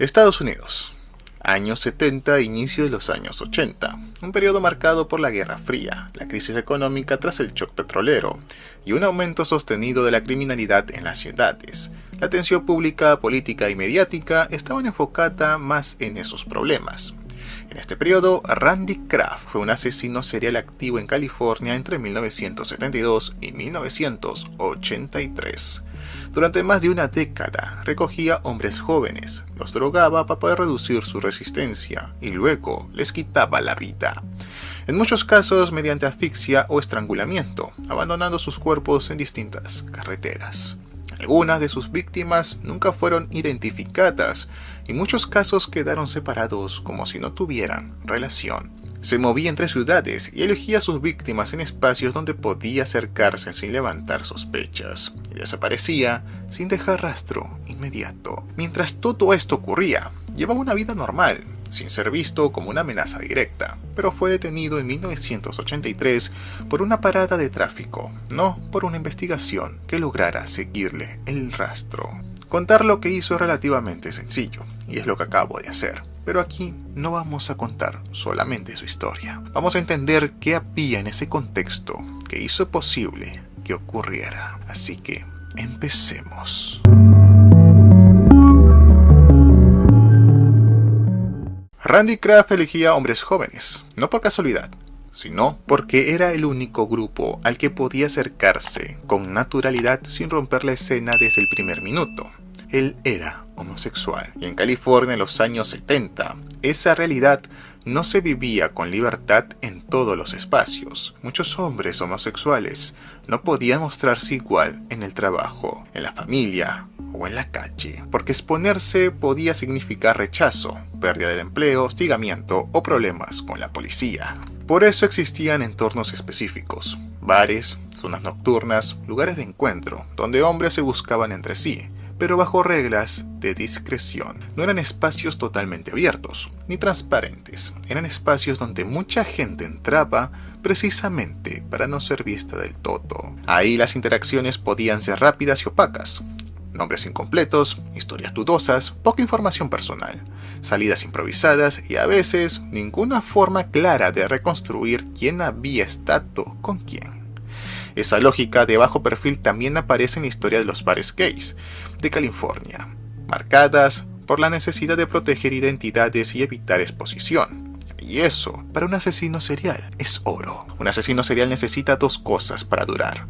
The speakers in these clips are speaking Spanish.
Estados Unidos. Años 70 e inicio de los años 80, un periodo marcado por la Guerra Fría, la crisis económica tras el shock petrolero y un aumento sostenido de la criminalidad en las ciudades. La atención pública, política y mediática estaban enfocada más en esos problemas. En este periodo, Randy Kraft fue un asesino serial activo en California entre 1972 y 1983. Durante más de una década, recogía hombres jóvenes, los drogaba para poder reducir su resistencia y luego les quitaba la vida. En muchos casos mediante asfixia o estrangulamiento, abandonando sus cuerpos en distintas carreteras. Algunas de sus víctimas nunca fueron identificadas y muchos casos quedaron separados como si no tuvieran relación. Se movía entre ciudades y elegía a sus víctimas en espacios donde podía acercarse sin levantar sospechas, y desaparecía sin dejar rastro inmediato. Mientras todo esto ocurría, llevaba una vida normal, sin ser visto como una amenaza directa, pero fue detenido en 1983 por una parada de tráfico, no por una investigación que lograra seguirle el rastro. Contar lo que hizo es relativamente sencillo, y es lo que acabo de hacer. Pero aquí no vamos a contar solamente su historia. Vamos a entender qué había en ese contexto que hizo posible que ocurriera. Así que empecemos. Randy Kraft elegía hombres jóvenes, no por casualidad, sino porque era el único grupo al que podía acercarse con naturalidad sin romper la escena desde el primer minuto. Él era homosexual y en California en los años 70, esa realidad no se vivía con libertad en todos los espacios. Muchos hombres homosexuales no podían mostrarse igual en el trabajo, en la familia o en la calle, porque exponerse podía significar rechazo, pérdida de empleo, hostigamiento o problemas con la policía. Por eso existían entornos específicos, bares, zonas nocturnas, lugares de encuentro, donde hombres se buscaban entre sí, pero bajo reglas de discreción. No eran espacios totalmente abiertos, ni transparentes. Eran espacios donde mucha gente entraba precisamente para no ser vista del todo. Ahí las interacciones podían ser rápidas y opacas. Nombres incompletos, historias dudosas, poca información personal, salidas improvisadas y a veces ninguna forma clara de reconstruir quién había estado con quién. Esa lógica de bajo perfil también aparece en la historia de los bares gays de California, marcadas por la necesidad de proteger identidades y evitar exposición. Y eso, para un asesino serial, es oro. Un asesino serial necesita dos cosas para durar: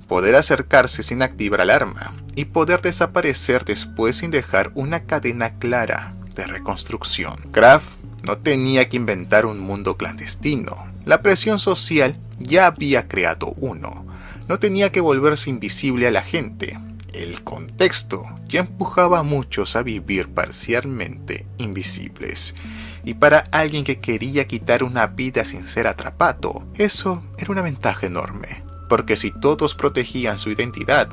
poder acercarse sin activar alarma y poder desaparecer después sin dejar una cadena clara de reconstrucción. Kraft no tenía que inventar un mundo clandestino. La presión social ya había creado uno. No tenía que volverse invisible a la gente. El contexto ya empujaba a muchos a vivir parcialmente invisibles. Y para alguien que quería quitar una vida sin ser atrapado, eso era una ventaja enorme. Porque si todos protegían su identidad,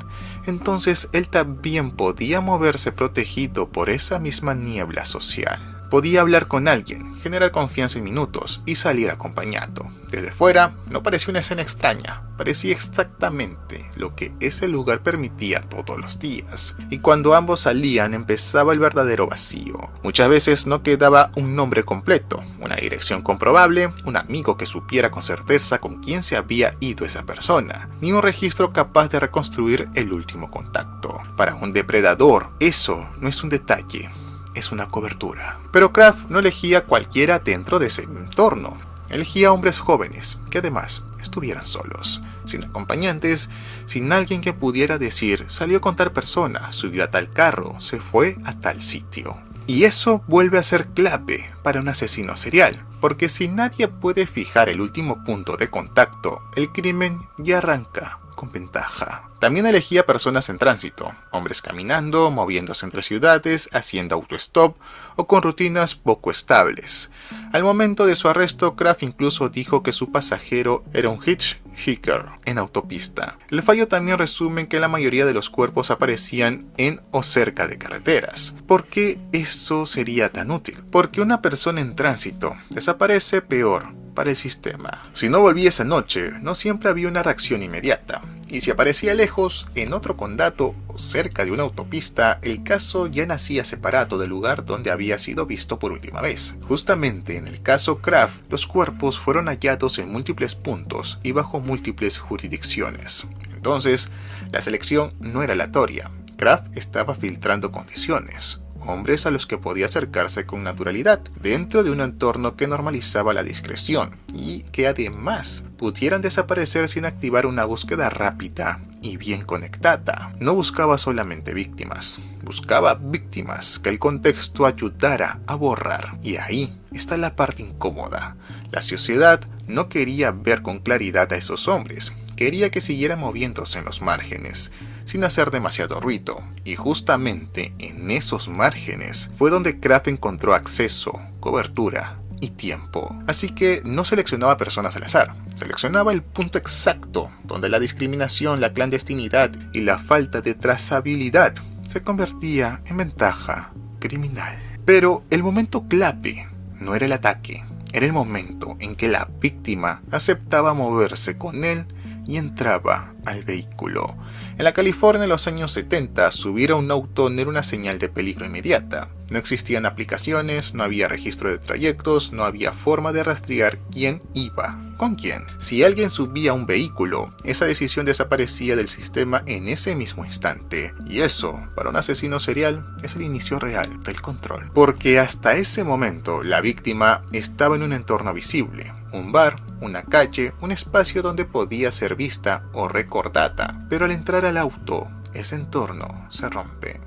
entonces él también podía moverse protegido por esa misma niebla social. Podía hablar con alguien, generar confianza en minutos y salir acompañado. Desde fuera, no parecía una escena extraña, parecía exactamente lo que ese lugar permitía todos los días. Y cuando ambos salían, empezaba el verdadero vacío. Muchas veces no quedaba un nombre completo, una dirección comprobable, un amigo que supiera con certeza con quién se había ido esa persona, ni un registro capaz de reconstruir el último contacto. Para un depredador, eso no es un detalle, es una cobertura. Pero Kraft no elegía cualquiera dentro de ese entorno. Elegía hombres jóvenes, que además estuvieran solos, sin acompañantes, sin alguien que pudiera decir: salió con tal persona, subió a tal carro, se fue a tal sitio. Y eso vuelve a ser clave para un asesino serial, porque si nadie puede fijar el último punto de contacto, el crimen ya arranca con ventaja. También elegía personas en tránsito, hombres caminando, moviéndose entre ciudades, haciendo autostop o con rutinas poco estables. Al momento de su arresto, Kraft incluso dijo que su pasajero era un hitchhiker en autopista. El fallo también resume que la mayoría de los cuerpos aparecían en o cerca de carreteras. ¿Por qué esto sería tan útil? Porque una persona en tránsito desaparece peor para el sistema. Si no volvía esa noche, no siempre había una reacción inmediata. y si aparecía lejos, en otro condado o cerca de una autopista, el caso ya nacía separado del lugar donde había sido visto por última vez. Justamente en el caso Kraft, los cuerpos fueron hallados en múltiples puntos y bajo múltiples jurisdicciones. Entonces, la selección no era aleatoria. Kraft estaba filtrando condiciones, hombres a los que podía acercarse con naturalidad, dentro de un entorno que normalizaba la discreción, y que además pudieran desaparecer sin activar una búsqueda rápida y bien conectada. No buscaba solamente víctimas, buscaba víctimas que el contexto ayudara a borrar. Y ahí está la parte incómoda. La sociedad no quería ver con claridad a esos hombres, quería que siguieran moviéndose en los márgenes, sin hacer demasiado ruido, y justamente en esos márgenes fue donde Kraft encontró acceso, cobertura y tiempo. Así que no seleccionaba personas al azar, seleccionaba el punto exacto donde la discriminación, la clandestinidad y la falta de trazabilidad se convertía en ventaja criminal. Pero el momento clave no era el ataque, era el momento en que la víctima aceptaba moverse con él y entraba al vehículo. En la California de los años 70, subir a un auto no era una señal de peligro inmediata. No existían aplicaciones, no había registro de trayectos, no había forma de rastrear quién iba con quién. Si alguien subía a un vehículo, esa decisión desaparecía del sistema en ese mismo instante. Y eso, para un asesino serial, es el inicio real del control. Porque hasta ese momento, la víctima estaba en un entorno visible. Un bar, una calle, un espacio donde podía ser vista o recordada. Pero al entrar al auto, ese entorno se rompe.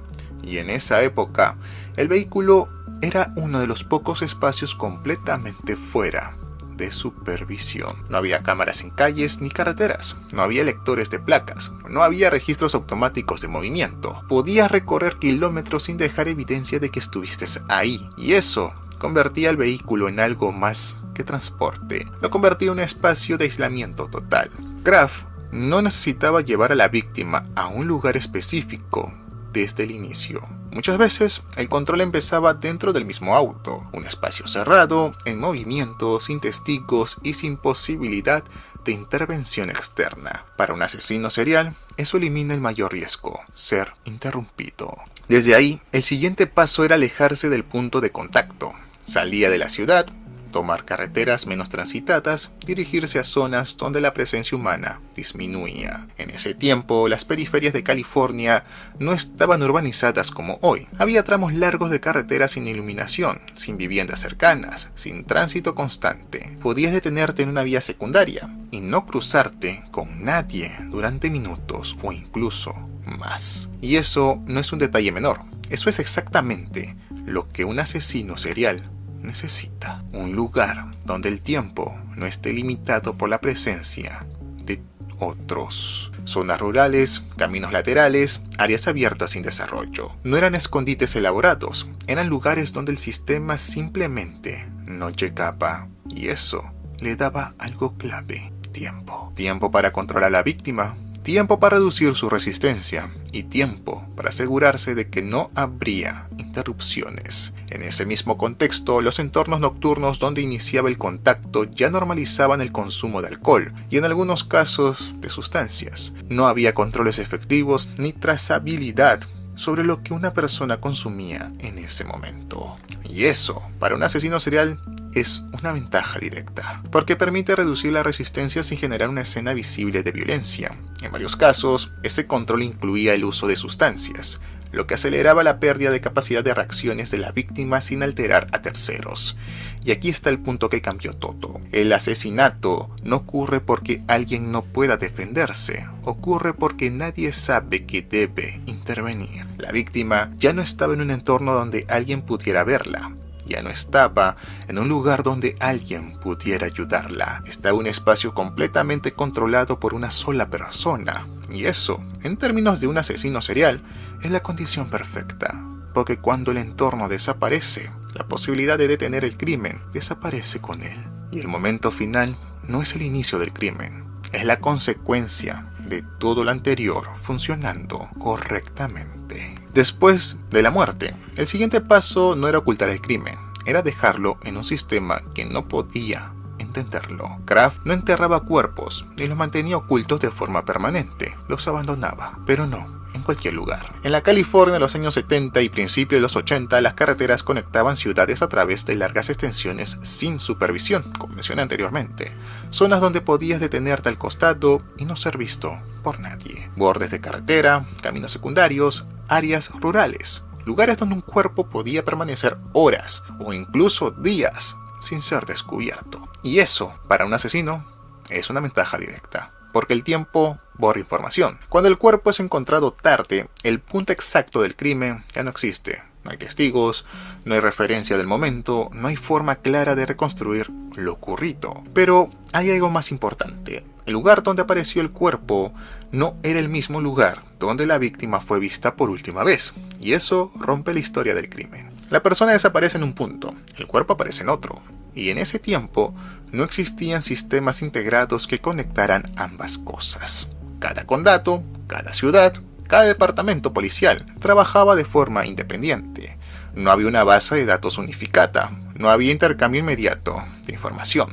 Y en esa época, el vehículo era uno de los pocos espacios completamente fuera de supervisión. No había cámaras en calles ni carreteras, no había lectores de placas, no había registros automáticos de movimiento. Podías recorrer kilómetros sin dejar evidencia de que estuviste ahí, y eso convertía el vehículo en algo más que transporte. Lo convertía en un espacio de aislamiento total. Kraft no necesitaba llevar a la víctima a un lugar específico desde el inicio. Muchas veces el control empezaba dentro del mismo auto, un espacio cerrado, en movimiento, sin testigos y sin posibilidad de intervención externa. Para un asesino serial, eso elimina el mayor riesgo, ser interrumpido. Desde ahí, el siguiente paso era alejarse del punto de contacto. Salía de la ciudad, tomar carreteras menos transitadas, dirigirse a zonas donde la presencia humana disminuía. En ese tiempo, las periferias de California no estaban urbanizadas como hoy. Había tramos largos de carreteras sin iluminación, sin viviendas cercanas, sin tránsito constante. Podías detenerte en una vía secundaria y no cruzarte con nadie durante minutos o incluso más. Y eso no es un detalle menor. Eso es exactamente lo que un asesino serial necesita. Un lugar donde el tiempo no esté limitado por la presencia de otros. Zonas rurales, caminos laterales, áreas abiertas sin desarrollo. No eran escondites elaborados, eran lugares donde el sistema simplemente no llegaba. Y eso le daba algo clave: tiempo. Tiempo para controlar a la víctima, tiempo para reducir su resistencia y tiempo para asegurarse de que no habría interrupciones. En ese mismo contexto, los entornos nocturnos donde iniciaba el contacto ya normalizaban el consumo de alcohol y en algunos casos de sustancias. No había controles efectivos ni trazabilidad sobre lo que una persona consumía en ese momento. Y eso, para un asesino serial, es una ventaja directa, porque permite reducir la resistencia sin generar una escena visible de violencia. En varios casos, ese control incluía el uso de sustancias, lo que aceleraba la pérdida de capacidad de reacciones de la víctima sin alterar a terceros. Y aquí está el punto que cambió todo. El asesinato no ocurre porque alguien no pueda defenderse, ocurre porque nadie sabe que debe intervenir. La víctima ya no estaba en un entorno donde alguien pudiera verla. Ya no estaba en un lugar donde alguien pudiera ayudarla. Estaba en un espacio completamente controlado por una sola persona. Y eso, en términos de un asesino serial, es la condición perfecta. Porque cuando el entorno desaparece, la posibilidad de detener el crimen desaparece con él. Y el momento final no es el inicio del crimen, es la consecuencia de todo lo anterior funcionando correctamente. Después de la muerte, el siguiente paso no era ocultar el crimen, era dejarlo en un sistema que no podía entenderlo. Kraft no enterraba cuerpos ni los mantenía ocultos de forma permanente, los abandonaba, pero no en cualquier lugar. En la California de los años 70 y principios de los 80, las carreteras conectaban ciudades a través de largas extensiones sin supervisión, como mencioné anteriormente. Zonas donde podías detenerte al costado y no ser visto por nadie. Bordes de carretera, caminos secundarios, áreas rurales. Lugares donde un cuerpo podía permanecer horas o incluso días sin ser descubierto. Y eso, para un asesino, es una ventaja directa, porque el tiempo borra información. Cuando el cuerpo es encontrado tarde, el punto exacto del crimen ya no existe. No hay testigos, no hay referencia del momento, no hay forma clara de reconstruir lo ocurrido. Pero hay algo más importante. El lugar donde apareció el cuerpo no era el mismo lugar donde la víctima fue vista por última vez, y eso rompe la historia del crimen. La persona desaparece en un punto, el cuerpo aparece en otro, y en ese tiempo no existían sistemas integrados que conectaran ambas cosas. Cada condado, cada ciudad, cada departamento policial trabajaba de forma independiente. No había una base de datos unificada, no había intercambio inmediato de información.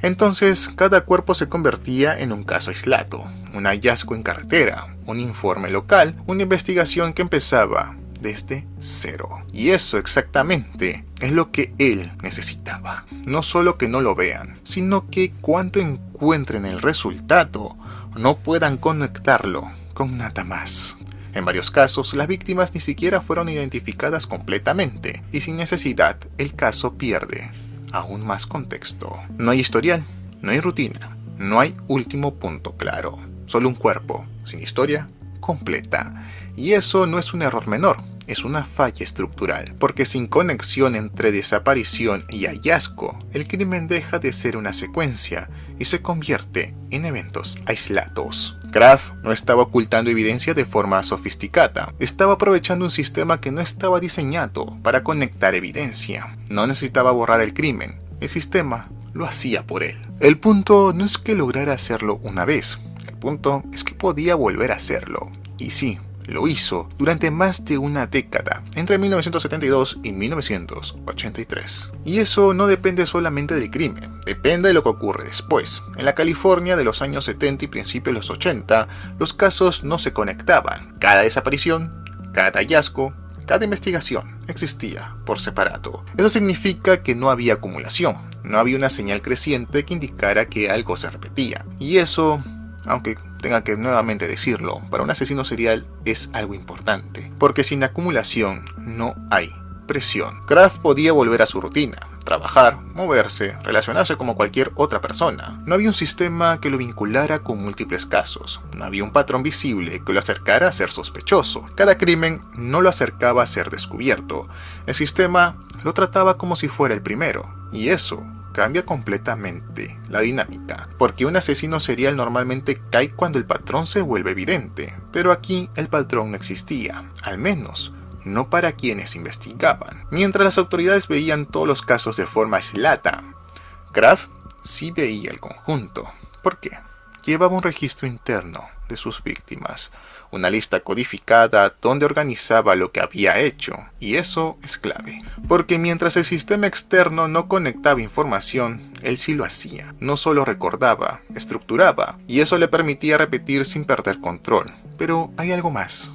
Entonces, cada cuerpo se convertía en un caso aislado, un hallazgo en carretera, un informe local, una investigación que empezaba desde cero. Y eso exactamente es lo que él necesitaba. No solo que no lo vean, sino que cuando encuentren el resultado, no puedan conectarlo con nada más. En varios casos, las víctimas ni siquiera fueron identificadas completamente, y sin necesidad, el caso pierde aún más contexto. No hay historial, no hay rutina, no hay último punto claro. Solo un cuerpo, sin historia completa. Y eso no es un error menor, es una falla estructural, porque sin conexión entre desaparición y hallazgo, el crimen deja de ser una secuencia y se convierte en eventos aislados. Kraft no estaba ocultando evidencia de forma sofisticada, estaba aprovechando un sistema que no estaba diseñado para conectar evidencia. No necesitaba borrar el crimen, el sistema lo hacía por él. El punto no es que lograra hacerlo una vez, el punto es que podía volver a hacerlo. Y sí, lo hizo durante más de una década, entre 1972 y 1983. Y eso no depende solamente del crimen, depende de lo que ocurre después. En la California de los años 70 y principios de los 80, los casos no se conectaban. Cada desaparición, cada hallazgo, cada investigación existía por separado. Eso significa que no había acumulación, no había una señal creciente que indicara que algo se repetía. Y eso, aunque tenga que nuevamente decirlo, para un asesino serial es algo importante, porque sin acumulación no hay presión. Kraft podía volver a su rutina, trabajar, moverse, relacionarse como cualquier otra persona. No había un sistema que lo vinculara con múltiples casos, no había un patrón visible que lo acercara a ser sospechoso. Cada crimen no lo acercaba a ser descubierto, el sistema lo trataba como si fuera el primero, y eso cambia completamente la dinámica, porque un asesino serial normalmente cae cuando el patrón se vuelve evidente, pero aquí el patrón no existía, al menos no para quienes investigaban. Mientras las autoridades veían todos los casos de forma aislada, Kraft sí veía el conjunto. ¿Por qué? Llevaba un registro interno de sus víctimas, una lista codificada donde organizaba lo que había hecho, y eso es clave, porque mientras el sistema externo no conectaba información, él sí lo hacía. No solo recordaba, estructuraba, y eso le permitía repetir sin perder control. Pero hay algo más.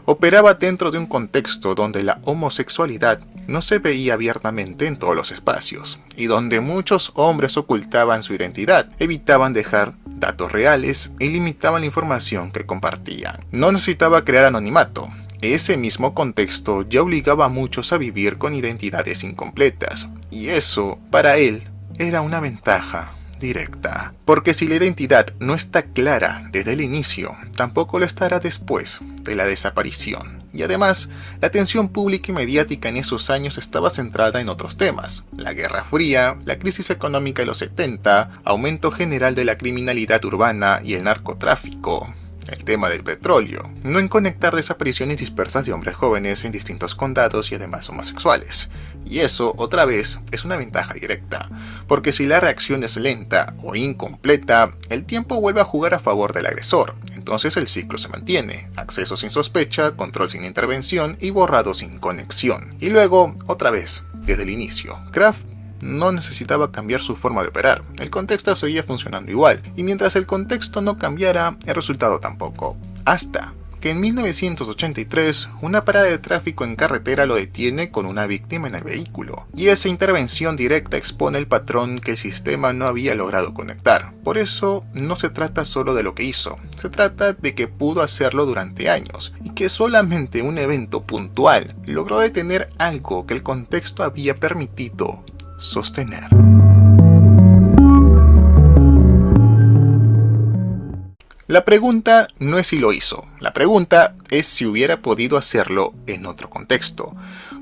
Operaba dentro de un contexto donde la homosexualidad no se veía abiertamente en todos los espacios, y donde muchos hombres ocultaban su identidad, evitaban dejar datos reales y limitaban la información que compartían. No necesitaba crear anonimato. Ese mismo contexto ya obligaba a muchos a vivir con identidades incompletas, y eso, para él, era una ventaja directa. Porque si la identidad no está clara desde el inicio, tampoco lo estará después de la desaparición. Y además, la atención pública y mediática en esos años estaba centrada en otros temas: la Guerra Fría, la crisis económica de los 70, aumento general de la criminalidad urbana y el narcotráfico, el tema del petróleo, no en conectar desapariciones dispersas de hombres jóvenes en distintos condados y además homosexuales. Y eso, otra vez, es una ventaja directa, porque si la reacción es lenta o incompleta, el tiempo vuelve a jugar a favor del agresor. Entonces el ciclo se mantiene: acceso sin sospecha, control sin intervención y borrado sin conexión. Y luego, otra vez, desde el inicio. Kraft no necesitaba cambiar su forma de operar, el contexto seguía funcionando igual, y mientras el contexto no cambiara, el resultado tampoco. Hasta que en 1983 una parada de tráfico en carretera lo detiene con una víctima en el vehículo, y esa intervención directa expone el patrón que el sistema no había logrado conectar. Por eso no se trata solo de lo que hizo, se trata de que pudo hacerlo durante años, y que solamente un evento puntual logró detener algo que el contexto había permitido sostener. La pregunta no es si lo hizo, la pregunta es si hubiera podido hacerlo en otro contexto,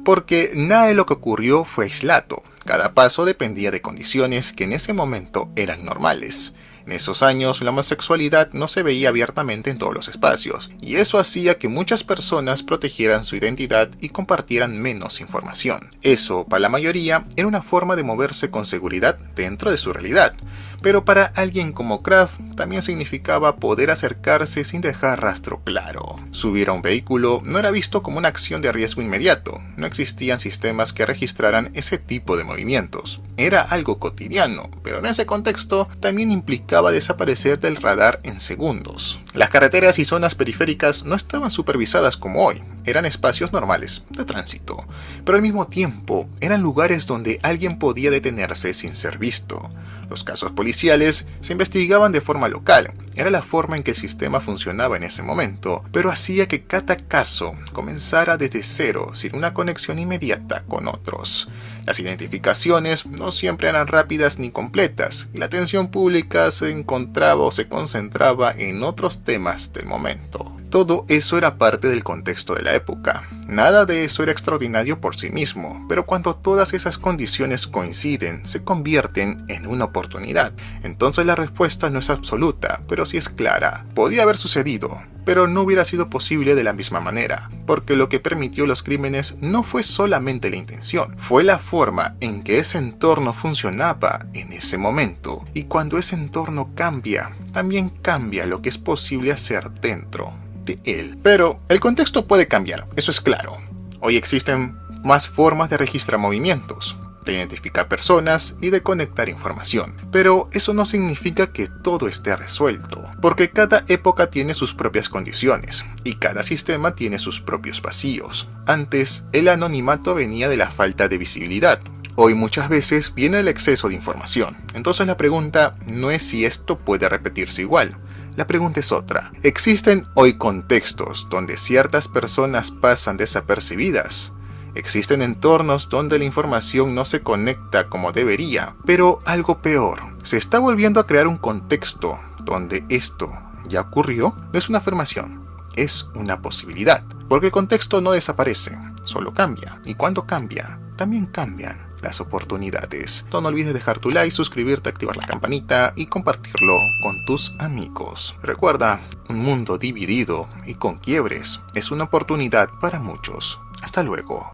porque nada de lo que ocurrió fue aislado, cada paso dependía de condiciones que en ese momento eran normales. En esos años la homosexualidad no se veía abiertamente en todos los espacios, y eso hacía que muchas personas protegieran su identidad y compartieran menos información. Eso, para la mayoría, era una forma de moverse con seguridad dentro de su realidad. Pero para alguien como Kraft también significaba poder acercarse sin dejar rastro claro. Subir a un vehículo no era visto como una acción de riesgo inmediato, no existían sistemas que registraran ese tipo de movimientos. Era algo cotidiano, pero en ese contexto también implicaba desaparecer del radar en segundos. Las carreteras y zonas periféricas no estaban supervisadas como hoy, eran espacios normales de tránsito, pero al mismo tiempo eran lugares donde alguien podía detenerse sin ser visto. Los casos policiales se investigaban de forma local, era la forma en que el sistema funcionaba en ese momento, pero hacía que cada caso comenzara desde cero sin una conexión inmediata con otros. Las identificaciones no siempre eran rápidas ni completas, y la atención pública se encontraba o se concentraba en otros temas del momento. Todo eso era parte del contexto de la época. Nada de eso era extraordinario por sí mismo, pero cuando todas esas condiciones coinciden, se convierten en una oportunidad. Entonces la respuesta no es absoluta, pero sí es clara. Podía haber sucedido, pero no hubiera sido posible de la misma manera, porque lo que permitió los crímenes no fue solamente la intención, fue la forma en que ese entorno funcionaba en ese momento, y cuando ese entorno cambia, también cambia lo que es posible hacer dentro de él. Pero el contexto puede cambiar, eso es claro. Hoy existen más formas de registrar movimientos, de identificar personas y de conectar información. Pero eso no significa que todo esté resuelto, porque cada época tiene sus propias condiciones y cada sistema tiene sus propios vacíos. Antes, el anonimato venía de la falta de visibilidad. Hoy muchas veces viene el exceso de información. Entonces la pregunta no es si esto puede repetirse igual. La pregunta es otra. ¿Existen hoy contextos donde ciertas personas pasan desapercibidas? Existen entornos donde la información no se conecta como debería, pero algo peor, se está volviendo a crear un contexto donde esto ya ocurrió. No es una afirmación, es una posibilidad, porque el contexto no desaparece, solo cambia, y cuando cambia, también cambian las oportunidades. No olvides dejar tu like, suscribirte, activar la campanita y compartirlo con tus amigos. Recuerda, un mundo dividido y con quiebres es una oportunidad para muchos. Hasta luego.